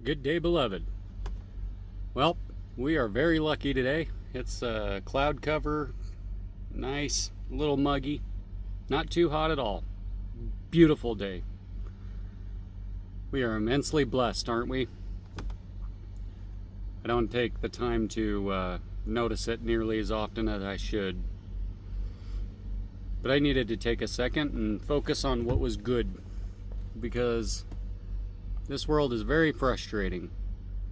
Good day, beloved. Well, we are very lucky today. It's cloud cover, nice, a little muggy, not too hot at all. Beautiful day. We are immensely blessed, aren't we? I don't take the time to notice it nearly as often as I should. But I needed to take a second and focus on what was good, because this world is very frustrating.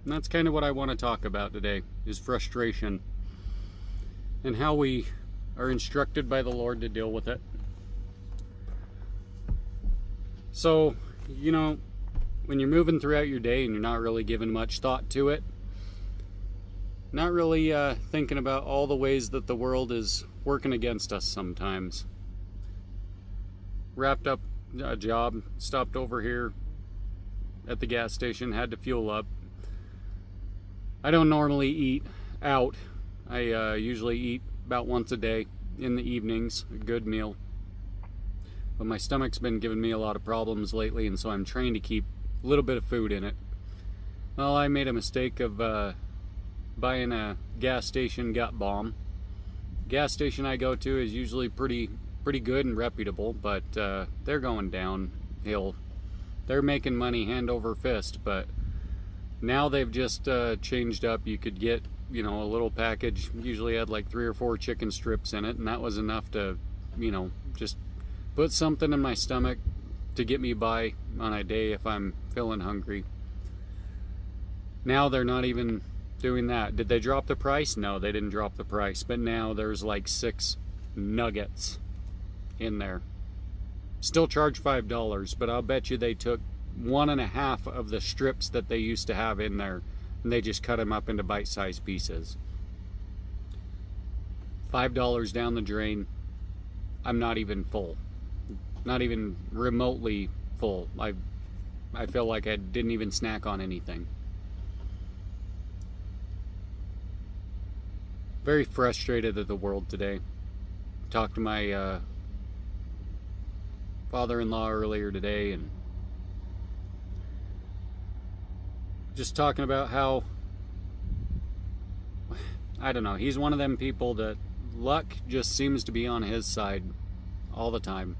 And that's kind of what I want to talk about today, is frustration and how we are instructed by the Lord to deal with it. So, you know, when you're moving throughout your day and you're not really giving much thought to it, not really thinking about all the ways that the world is working against us sometimes. Wrapped up a job, stopped over here at the gas station, had to fuel up. I don't normally eat out. I usually eat about once a day in the evenings, a good meal. But my stomach's been giving me a lot of problems lately, and so I'm trying to keep a little bit of food in it. Well, I made a mistake of buying a gas station gut bomb. Gas station I go to is usually pretty good and reputable, but they're going downhill. They're making money hand over fist, but now they've just changed up. You could get, you know, a little package, usually had like 3 or 4 chicken strips in it, and that was enough to, you know, just put something in my stomach to get me by on a day if I'm feeling hungry. Now they're not even doing that. Did they drop the price? No, they didn't drop the price, but now there's like 6 nuggets in there. Still charge $5, but I'll bet you they took 1.5 of the strips that they used to have in there, and they just cut them up into bite-sized pieces. $5 down the drain. I'm not even full. Not even remotely full. I feel like I didn't even snack on anything. Very frustrated at the world today. Talked to my father-in-law earlier today, and just talking about how, I don't know, he's one of them people that luck just seems to be on his side all the time.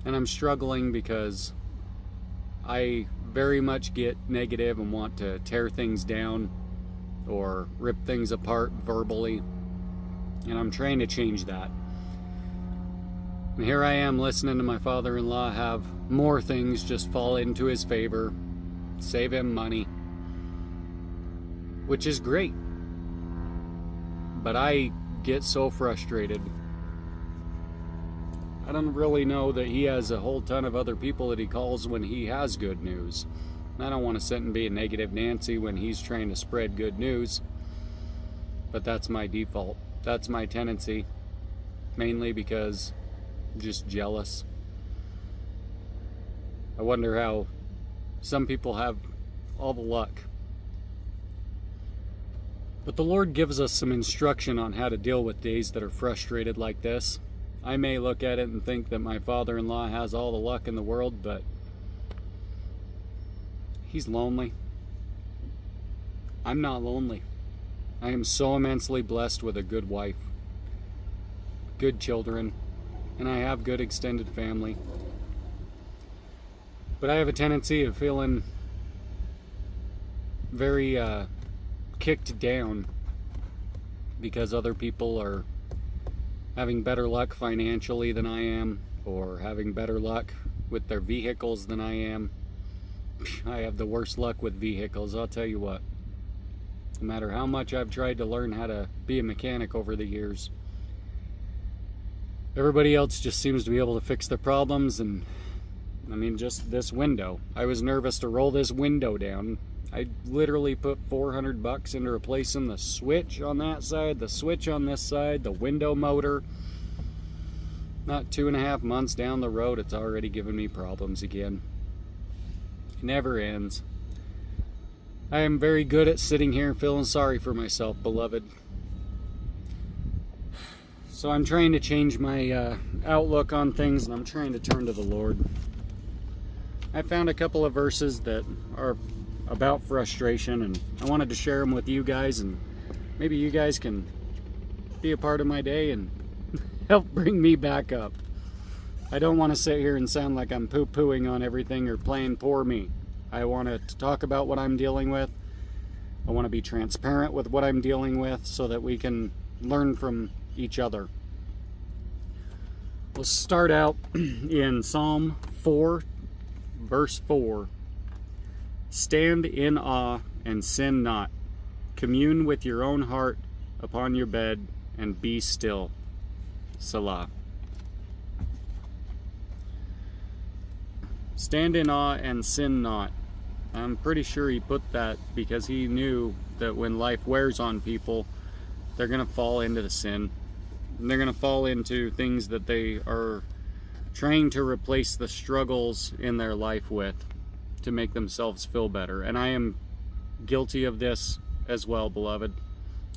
And I'm struggling because I very much get negative and want to tear things down or rip things apart verbally, and I'm trying to change that. And here I am listening to my father-in-law have more things just fall into his favor, save him money, which is great. But I get so frustrated. I don't really know that he has a whole ton of other people that he calls when he has good news. I don't want to sit and be a negative Nancy when he's trying to spread good news, but that's my default. That's my tendency, mainly because I'm just jealous. I wonder how some people have all the luck. But the Lord gives us some instruction on how to deal with days that are frustrated like this. I may look at it and think that my father-in-law has all the luck in the world, but he's lonely. I'm not lonely. I am so immensely blessed with a good wife, good children, and I have good extended family. But I have a tendency of feeling very kicked down because other people are having better luck financially than I am, or having better luck with their vehicles than I am. I have the worst luck with vehicles, I'll tell you what. No matter how much I've tried to learn how to be a mechanic over the years, everybody else just seems to be able to fix their problems. And I mean, just this window, I was nervous to roll this window down. I literally put $400 into replacing the switch on that side, the switch on this side, the window motor. Not 2.5 months down the road, it's already given me problems again. It never ends. I am very good at sitting here and feeling sorry for myself, beloved. So I'm trying to change my outlook on things, and I'm trying to turn to the Lord. I found a couple of verses that are about frustration, and I wanted to share them with you guys, and maybe you guys can be a part of my day and help bring me back up. I don't want to sit here and sound like I'm poo-pooing on everything or playing poor me. I want to talk about what I'm dealing with. I want to be transparent with what I'm dealing with so that we can learn from each other. We'll start out in Psalm 4, verse 4. Stand in awe and sin not. Commune with your own heart upon your bed and be still. Selah. Stand in awe and sin not. I'm pretty sure he put that because he knew that when life wears on people, they're going to fall into the sin. And they're going to fall into things that they are trying to replace the struggles in their life with to make themselves feel better. And I am guilty of this as well, beloved.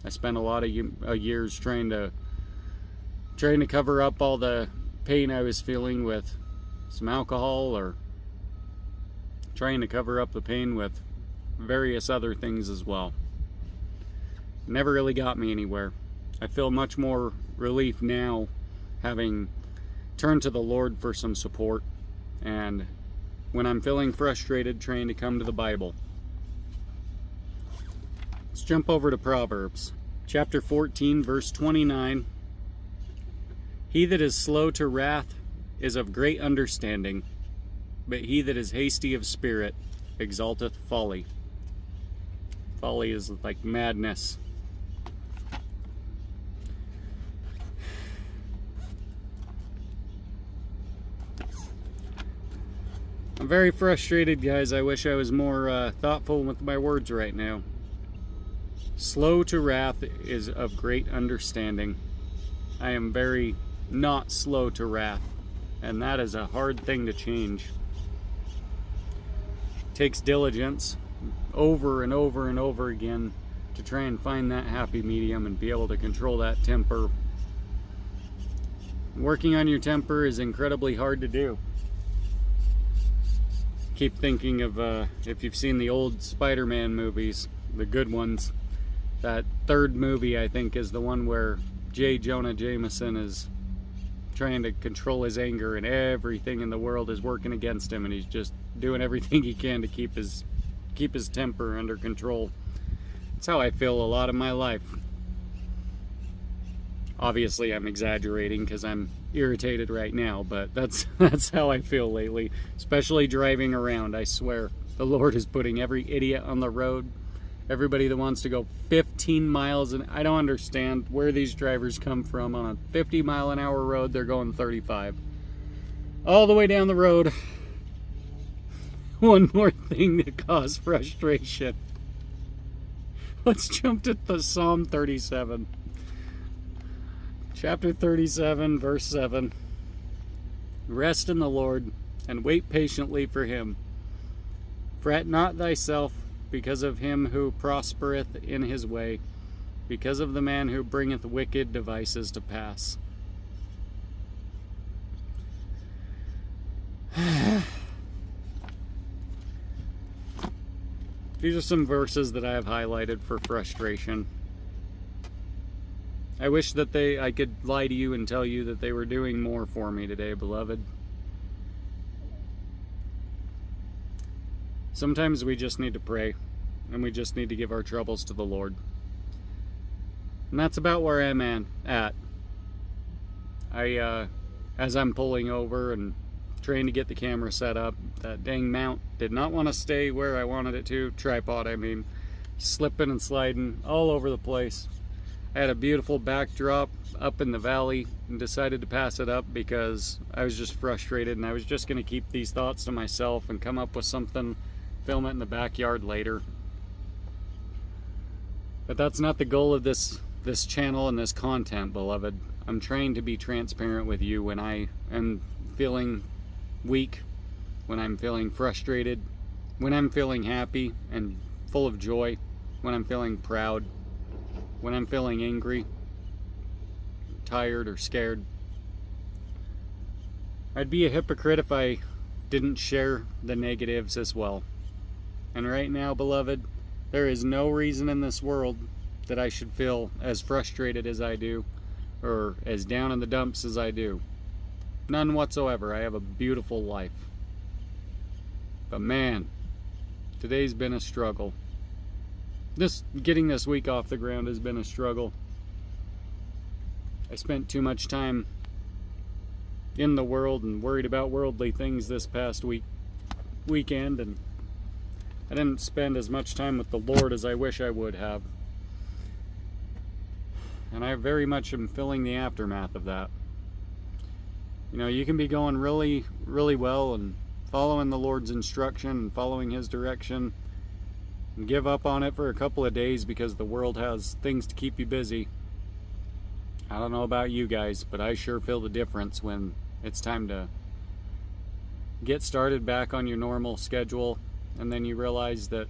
I spent a lot of years trying to cover up all the pain I was feeling with some alcohol, or trying to cover up the pain with various other things as well. Never really got me anywhere. I feel much more relief now having turned to the Lord for some support, and when I'm feeling frustrated, trying to come to the Bible. Let's jump over to Proverbs chapter 14, verse 29. He that is slow to wrath is of great understanding, but he that is hasty of spirit exalteth folly. Folly is like madness. I'm very frustrated, guys. I wish I was more thoughtful with my words right now. Slow to wrath is of great understanding. I am very not slow to wrath, and that is a hard thing to change. It takes diligence over and over and over again to try and find that happy medium and be able to control that temper. Working on your temper is incredibly hard to do. Keep thinking of if you've seen the old Spider-Man movies, the good ones. That third movie, I think, is the one where J. Jonah Jameson is trying to control his anger, and everything in the world is working against him, and he's just doing everything he can to keep his temper under control. That's how I feel a lot of my life. Obviously, I'm exaggerating because I'm irritated right now, but that's how I feel lately, especially driving around. I swear, the Lord is putting every idiot on the road. Everybody that wants to go 15 miles, and I don't understand where these drivers come from. On a 50-mile-an-hour road, they're going 35. All the way down the road. One more thing to cause frustration. Let's jump to the Psalm 37. Chapter 37, verse 7. Rest in the Lord, and wait patiently for him. Fret not thyself because of him who prospereth in his way, because of the man who bringeth wicked devices to pass. These are some verses that I have highlighted for frustration. I wish that I could lie to you and tell you that they were doing more for me today, beloved. Sometimes we just need to pray, and we just need to give our troubles to the Lord. And that's about where I'm at. As I'm pulling over and trying to get the camera set up, that dang mount did not want to stay where I wanted it to. Tripod, I mean. Slipping and sliding all over the place. I had a beautiful backdrop up in the valley and decided to pass it up because I was just frustrated, and I was just going to keep these thoughts to myself and come up with something, film it in the backyard later. But that's not the goal of this channel and this content, beloved. I'm trying to be transparent with you when I am feeling weak, when I'm feeling frustrated, when I'm feeling happy and full of joy, when I'm feeling proud, when I'm feeling angry, tired, or scared. I'd be a hypocrite if I didn't share the negatives as well. And right now, beloved, there is no reason in this world that I should feel as frustrated as I do, or as down in the dumps as I do. None whatsoever. I have a beautiful life. But man, today's been a struggle. Getting this week off the ground has been a struggle. I spent too much time in the world and worried about worldly things this past weekend, and I didn't spend as much time with the Lord as I wish I would have. And I very much am feeling the aftermath of that. You know, you can be going really, really well and following the Lord's instruction and following His direction and give up on it for a couple of days because the world has things to keep you busy. I don't know about you guys, but I sure feel the difference when it's time to get started back on your normal schedule, and then you realize that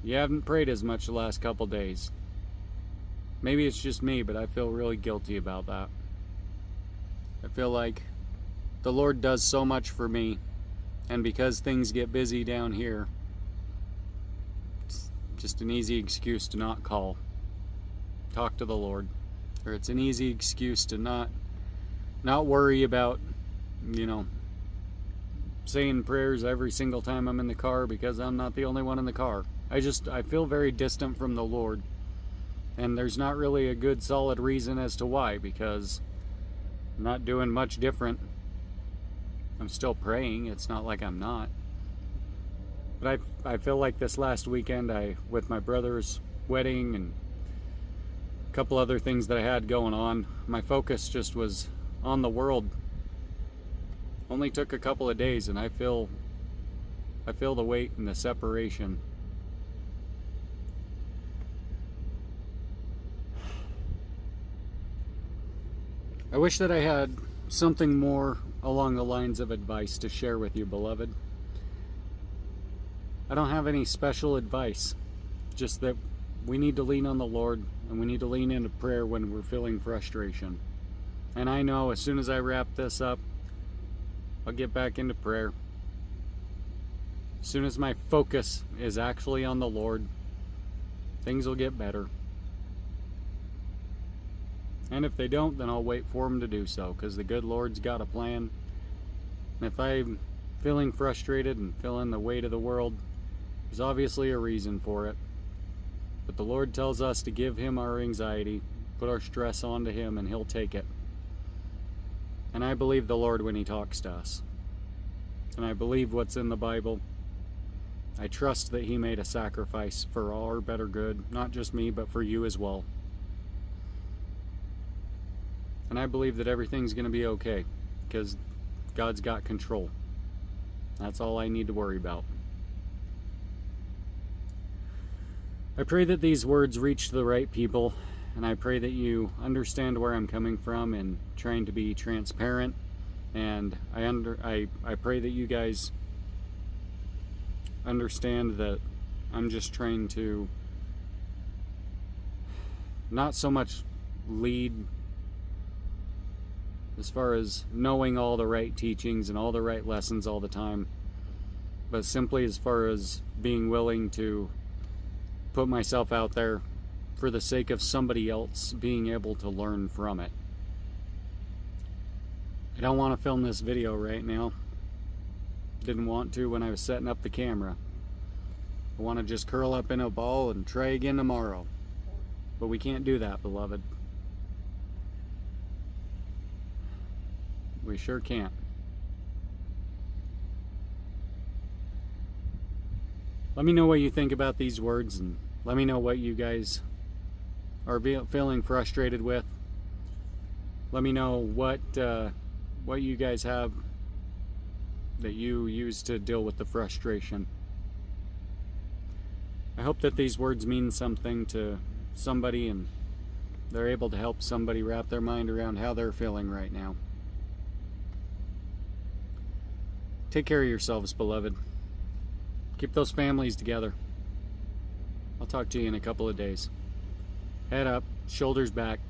you haven't prayed as much the last couple days. Maybe it's just me, but I feel really guilty about that. I feel like the Lord does so much for me, and because things get busy down here, it's just an easy excuse to not talk to the Lord. Or it's an easy excuse to not worry about, you know, saying prayers every single time I'm in the car, because I'm not the only one in the car. I feel very distant from the Lord. And there's not really a good solid reason as to why, because I'm not doing much different. I'm still praying. It's not like I'm not. But I feel like this last weekend, with my brother's wedding and a couple other things that I had going on, my focus just was on the world. Only took a couple of days, and I feel the weight and the separation. I wish that I had something more along the lines of advice to share with you, beloved. I don't have any special advice, just that we need to lean on the Lord, and we need to lean into prayer when we're feeling frustration. And I know as soon as I wrap this up, I'll get back into prayer. As soon as my focus is actually on the Lord, things will get better. And if they don't, then I'll wait for Him to do so, because the good Lord's got a plan. And if I'm feeling frustrated and feeling the weight of the world, there's obviously a reason for it. But the Lord tells us to give Him our anxiety, put our stress onto Him, and He'll take it. And I believe the Lord when He talks to us. And I believe what's in the Bible. I trust that He made a sacrifice for our better good, not just me, but for you as well. And I believe that everything's going to be okay, because God's got control. That's all I need to worry about. I pray that these words reach the right people, and I pray that you understand where I'm coming from and trying to be transparent. And I pray that you guys understand that I'm just trying to not so much lead as far as knowing all the right teachings and all the right lessons all the time, but simply as far as being willing to put myself out there for the sake of somebody else being able to learn from it. I don't want to film this video right now. Didn't want to when I was setting up the camera. I want to just curl up in a ball and try again tomorrow. But we can't do that, beloved. We sure can't. Let me know what you think about these words, and let me know what you guys are feeling frustrated with. Let me know what you guys have that you use to deal with the frustration. I hope that these words mean something to somebody, and they're able to help somebody wrap their mind around how they're feeling right now. Take care of yourselves, beloved. Keep those families together. I'll talk to you in a couple of days. Head up, shoulders back.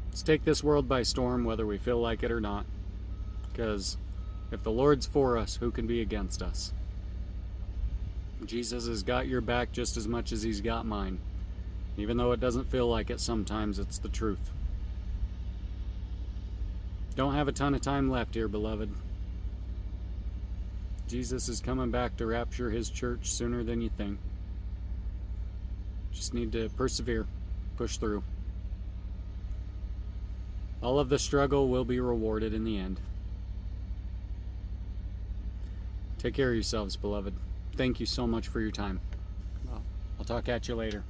Let's take this world by storm, whether we feel like it or not. Because if the Lord's for us, who can be against us? Jesus has got your back just as much as he's got mine. Even though it doesn't feel like it sometimes, it's the truth. Don't have a ton of time left here, beloved. Jesus is coming back to rapture his church sooner than you think. Just need to persevere, push through. All of the struggle will be rewarded in the end. Take care of yourselves, beloved. Thank you so much for your time. I'll talk at you later.